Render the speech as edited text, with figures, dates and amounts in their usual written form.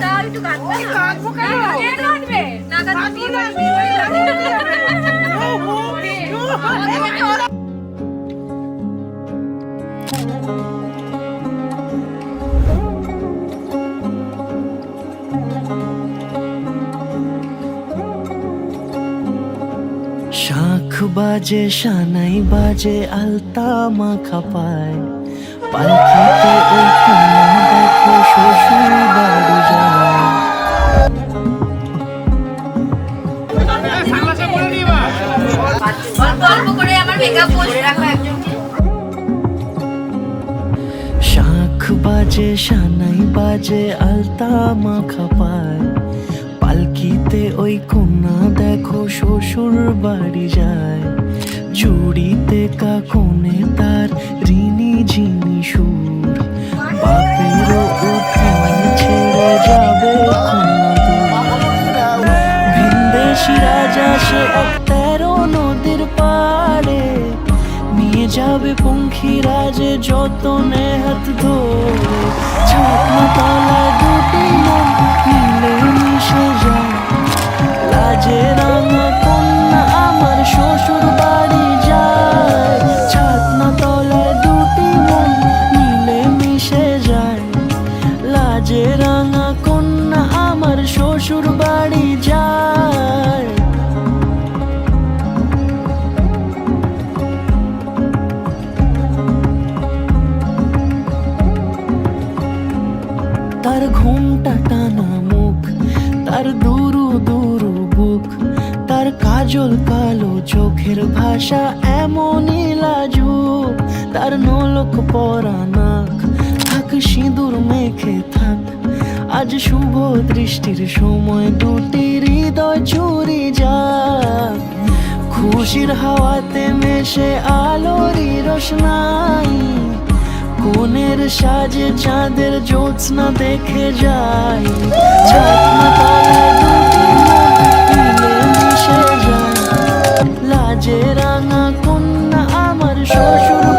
তাও একটু কাঁদবে না? কাঁদবো কেন? কে কাঁদবে? না কাঁদলে বিয়ে বাড়ি শাখ বাজে সানাই বাজে আলতা মাখা পায় পালকিতে ওই কন্যা দেখো শ্বশুর বাড়ি যায়। অল্প অল্প করে আমার মেকআপ বলে রাখো একজনকে। শাখ বাজে সানাই বাজে আলতা মাখা পায় পালকিতে ওই কন্যা দেখো শ্বশুর বাড়ি যায়। চুড়িতে কাকনে তার ঋণী ঝিনি সুর বাপেরও উঠান ছেড়ে যাবে কন্যা দূর। ভিনদেশি রাজা সে এক 13 নদীর পাড়ে নিয়ে যাবে পঙ্খী রাজে যতনে হাত ধরে। ছাতনা তলায় দুটি মন মিলে মিশে যায় লাজে রাঙা কন্যা আমার শ্বশুর বাড়ি যায়। ছাতনা তলায় দুটি মন মিলে মিশে যায় লাজে রাঙা কন্যা আমার শ্বশুর বাড়ি যায়। তার ঘুমটা টানা মুখ তার দুরু দুরু বুক তার কাজল কালো চোখের ভাষা এমনই লাজুক। তার নোলক পরা নাক থাক সিঁদুর মেখে থাক আজ শুভ দৃষ্টির সময় দুটি হৃদয় চুরি যাক। খুশির হাওয়াতে মেশে আলোরই রোশনাই কোণের সাজে চাঁদের জ্যোৎস্না দেখে যাই। ছাতনা তলায় দুটি মন মিলে মিশে যায় লাজে রাঙা কন্যা আমার শ্বশুর